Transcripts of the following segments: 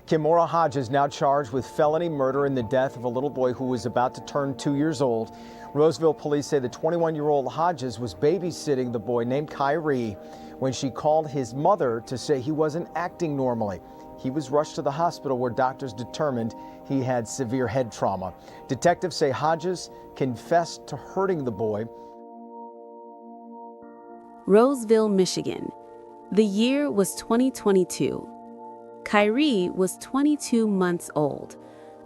Kimora Hodges now charged with felony murder in the death of a little boy who was about to turn 2 years old. Roseville police say the 21-year-old Hodges was babysitting the boy named Kyrie when she called his mother to say he wasn't acting normally. He was rushed to the hospital where doctors determined he had severe head trauma. Detectives say Hodges confessed to hurting the boy. Roseville, Michigan. The year was 2022. Kyrie was 22 months old.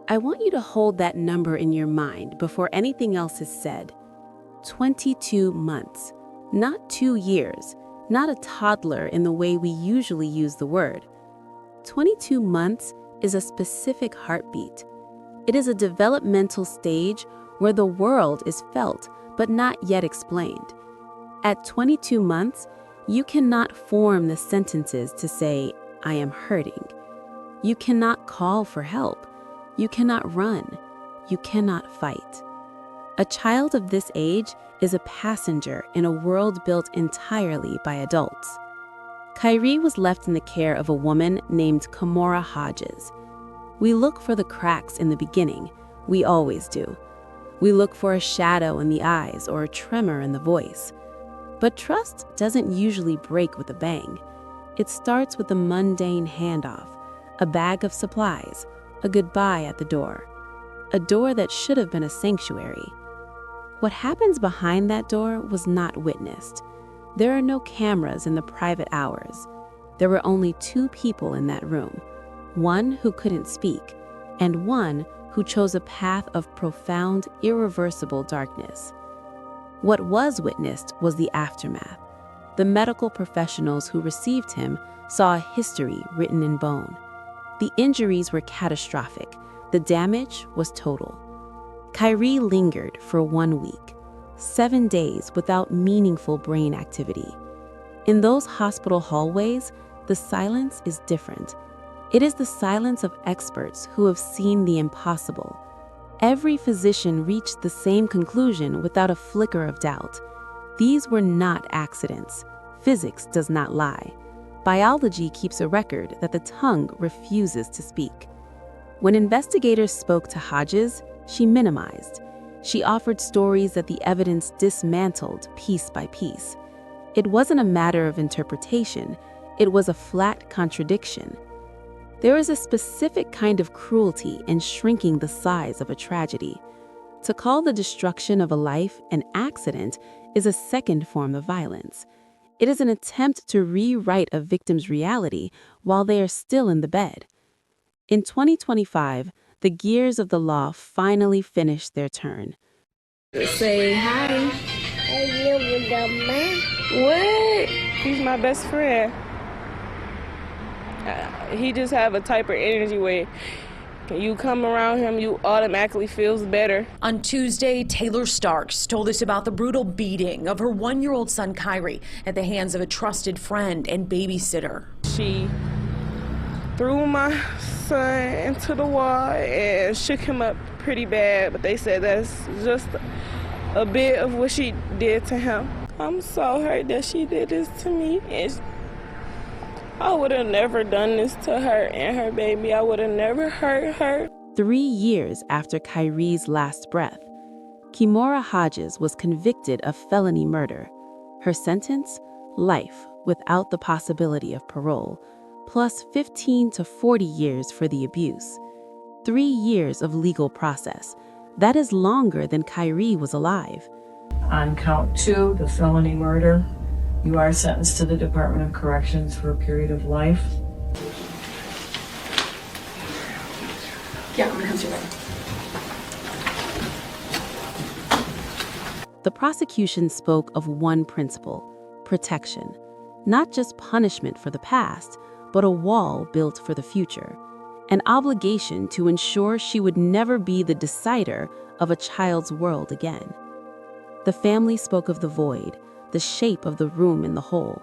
I want you to hold that number in your mind before anything else is said. 22 months, not 2 years, not a toddler in the way we usually use the word. 22 months is a specific heartbeat. It is a developmental stage where the world is felt but not yet explained. At 22 months, you cannot form the sentences to say, I am hurting. You cannot call for help. You cannot run. You cannot fight. A child of this age is a passenger in a world built entirely by adults. Kyrie was left in the care of a woman named Kimora Hodges. We look for the cracks in the beginning. We always do. We look for a shadow in the eyes or a tremor in the voice. But trust doesn't usually break with a bang. It starts with a mundane handoff, a bag of supplies, a goodbye at the door. A door that should have been a sanctuary. What happens behind that door was not witnessed. There are no cameras in the private hours. There were only 2 people in that room, one who couldn't speak, and one who chose a path of profound, irreversible darkness. What was witnessed was the aftermath. The medical professionals who received him saw a history written in bone. The injuries were catastrophic. The damage was total. Kyrie lingered for 1 week, 7 days without meaningful brain activity. In those hospital hallways, the silence is different. It is the silence of experts who have seen the impossible. Every physician reached the same conclusion without a flicker of doubt. These were not accidents. Physics does not lie. Biology keeps a record that the tongue refuses to speak. When investigators spoke to Hodges, she minimized. She offered stories that the evidence dismantled piece by piece. It wasn't a matter of interpretation. It was a flat contradiction. There is a specific kind of cruelty in shrinking the size of a tragedy. To call the destruction of a life an accident is a second form of violence. It is an attempt to rewrite a victim's reality while they are still in the bed. In 2025, the gears of the law finally finished their turn. Say hi. I live with the man. What? He's my best friend. He just have a type of energy where you come around him, you automatically feels better. On Tuesday, Taylor Starks told us about the brutal beating of her 1-year-old son Kyrie at the hands of a trusted friend and babysitter. She threw my son into the wall and shook him up pretty bad, but they said that's just a bit of what she did to him. I'm so hurt that she did this to me. And I would have never done this to her and her baby. I would have never hurt her. 3 years after Kyrie's last breath, Kimora Hodges was convicted of felony murder. Her sentence? Life without the possibility of parole, plus 15 to 40 years for the abuse. 3 years of legal process. That is longer than Kyrie was alive. On count 2, the felony murder, you are sentenced to the Department of Corrections for a period of life. Yeah, I'm gonna come to you. The prosecution spoke of one principle: protection. Not just punishment for the past, but a wall built for the future. An obligation to ensure she would never be the decider of a child's world again. The family spoke of the void, the shape of the room in the hole.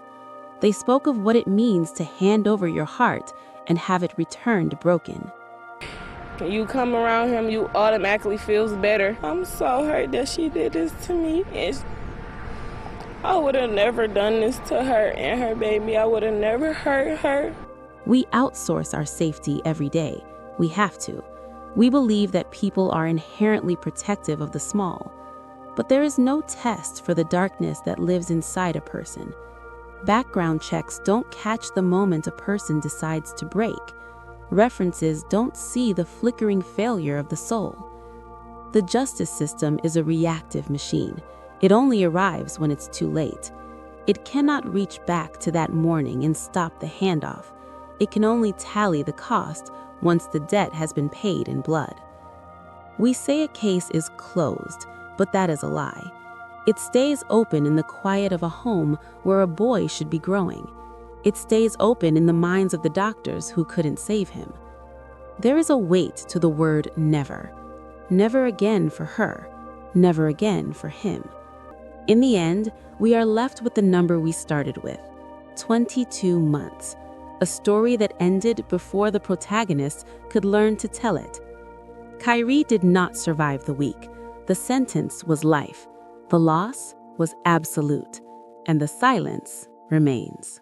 They spoke of what it means to hand over your heart and have it returned broken. You come around him, you automatically feels better. I'm so hurt that she did this to me. And I would have never done this to her and her baby. I would have never hurt her. We outsource our safety every day. We have to. We believe that people are inherently protective of the small. But there is no test for the darkness that lives inside a person. Background checks don't catch the moment a person decides to break. References don't see the flickering failure of the soul. The justice system is a reactive machine. It only arrives when it's too late. It cannot reach back to that morning and stop the handoff. It can only tally the cost once the debt has been paid in blood. We say a case is closed, but that is a lie. It stays open in the quiet of a home where a boy should be growing. It stays open in the minds of the doctors who couldn't save him. There is a weight to the word never. Never again for her. Never again for him. In the end, we are left with the number we started with, 22 months. A story that ended before the protagonist could learn to tell it. Kyrie did not survive the week. The sentence was life. The loss was absolute, and the silence remains.